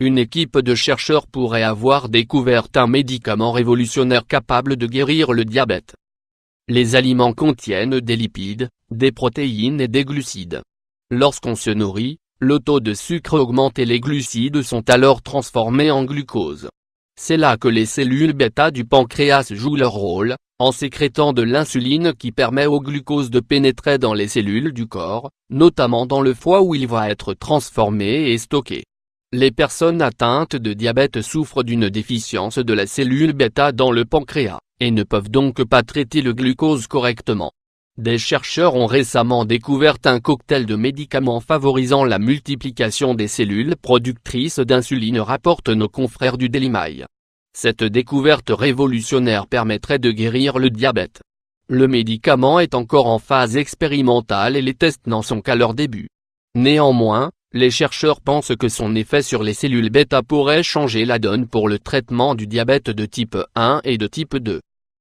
une équipe de chercheurs pourrait avoir découvert un médicament révolutionnaire capable de guérir le diabète. Les aliments contiennent des lipides, des protéines et des glucides. Lorsqu'on se nourrit, le taux de sucre augmente et les glucides sont alors transformés en glucose. C'est là que les cellules bêta du pancréas jouent leur rôle, en sécrétant de l'insuline qui permet au glucose de pénétrer dans les cellules du corps, notamment dans le foie où il va être transformé et stocké. Les personnes atteintes de diabète souffrent d'une déficience de la cellule bêta dans le pancréas, et ne peuvent donc pas traiter le glucose correctement. Des chercheurs ont récemment découvert un cocktail de médicaments favorisant la multiplication des cellules productrices d'insuline, rapportent nos confrères du Daily Mail. Cette découverte révolutionnaire permettrait de guérir le diabète. Le médicament est encore en phase expérimentale et les tests n'en sont qu'à leur début. Néanmoins, les chercheurs pensent que son effet sur les cellules bêta pourrait changer la donne pour le traitement du diabète de type 1 et de type 2.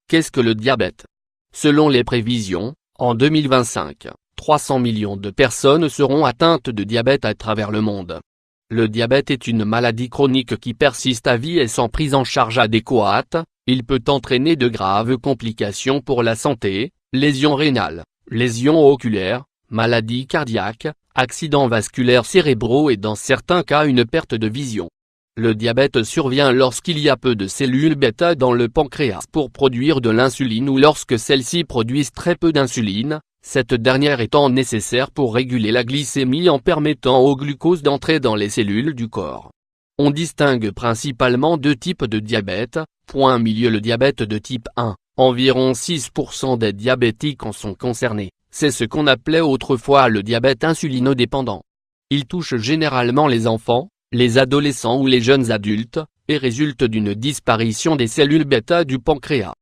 Qu'est-ce que le diabète? Selon les prévisions, en 2025, 300 millions de personnes seront atteintes de diabète à travers le monde. Le diabète est une maladie chronique qui persiste à vie et sans prise en charge adéquate, il peut entraîner de graves complications pour la santé, lésions rénales, lésions oculaires, maladies cardiaques, accidents vasculaires cérébraux et dans certains cas une perte de vision. Le diabète survient lorsqu'il y a peu de cellules bêta dans le pancréas pour produire de l'insuline ou lorsque celles-ci produisent très peu d'insuline, cette dernière étant nécessaire pour réguler la glycémie en permettant au glucose d'entrer dans les cellules du corps. On distingue principalement deux types de diabète, le diabète de type 1, environ 6% des diabétiques en sont concernés, c'est ce qu'on appelait autrefois le diabète insulinodépendant. Il touche généralement les enfants, les adolescents ou les jeunes adultes, et résulte d'une disparition des cellules bêta du pancréas.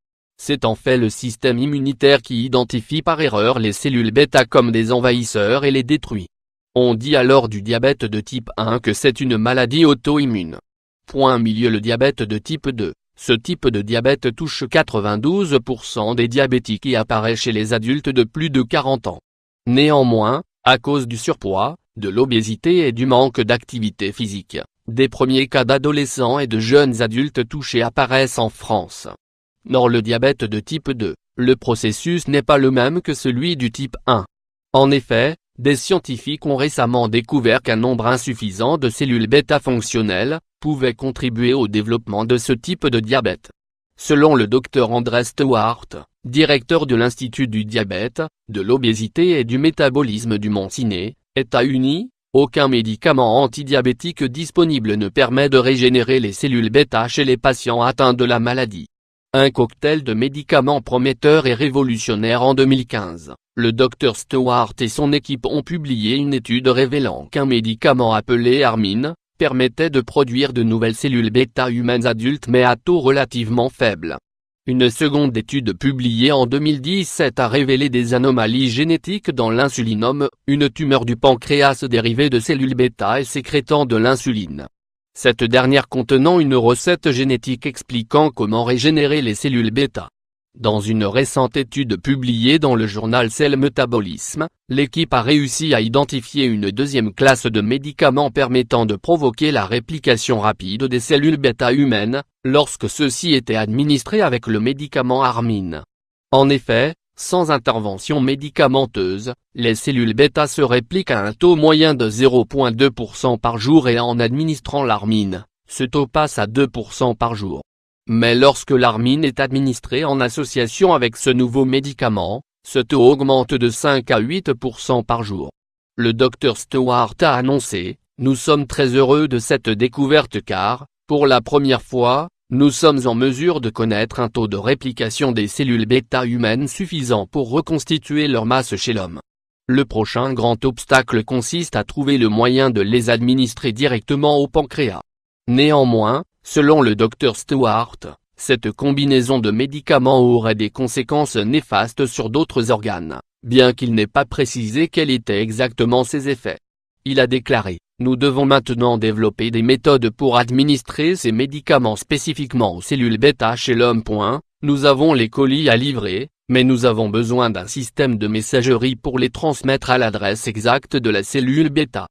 C'est en fait le système immunitaire qui identifie par erreur les cellules bêta comme des envahisseurs et les détruit. On dit alors du diabète de type 1 que c'est une maladie auto-immune. Le diabète de type 2. Ce type de diabète touche 92% des diabétiques et apparaît chez les adultes de plus de 40 ans. Néanmoins, à cause du surpoids, de l'obésité et du manque d'activité physique, des premiers cas d'adolescents et de jeunes adultes touchés apparaissent en France. Dans le diabète de type 2, le processus n'est pas le même que celui du type 1. En effet, des scientifiques ont récemment découvert qu'un nombre insuffisant de cellules bêta fonctionnelles pouvait contribuer au développement de ce type de diabète. Selon le Dr André Stewart, directeur de l'Institut du diabète, de l'obésité et du métabolisme du Mont-Sinai, États-Unis, aucun médicament antidiabétique disponible ne permet de régénérer les cellules bêta chez les patients atteints de la maladie. Un cocktail de médicaments prometteur et révolutionnaire en 2015. Le Dr Stewart et son équipe ont publié une étude révélant qu'un médicament appelé Armin permettait de produire de nouvelles cellules bêta humaines adultes mais à taux relativement faible. Une seconde étude publiée en 2017 a révélé des anomalies génétiques dans l'insulinome, une tumeur du pancréas dérivée de cellules bêta et sécrétant de l'insuline. Cette dernière contenant une recette génétique expliquant comment régénérer les cellules bêta. Dans une récente étude publiée dans le journal Cell Metabolism, l'équipe a réussi à identifier une deuxième classe de médicaments permettant de provoquer la réplication rapide des cellules bêta humaines, lorsque ceux-ci étaient administrés avec le médicament Armin. En effet, sans intervention médicamenteuse, les cellules bêta se répliquent à un taux moyen de 0,2% par jour et en administrant l'Armin, ce taux passe à 2% par jour. Mais lorsque l'Armin est administré en association avec ce nouveau médicament, ce taux augmente de 5 à 8% par jour. Le Dr Stewart a annoncé, « Nous sommes très heureux de cette découverte car, pour la première fois, nous sommes en mesure de connaître un taux de réplication des cellules bêta humaines suffisant pour reconstituer leur masse chez l'homme. Le prochain grand obstacle consiste à trouver le moyen de les administrer directement au pancréas. » Néanmoins, selon le Dr Stewart, cette combinaison de médicaments aurait des conséquences néfastes sur d'autres organes, bien qu'il n'ait pas précisé quels étaient exactement ses effets. Il a déclaré, « Nous devons maintenant développer des méthodes pour administrer ces médicaments spécifiquement aux cellules bêta chez l'homme. Nous avons les colis à livrer, mais nous avons besoin d'un système de messagerie pour les transmettre à l'adresse exacte de la cellule bêta.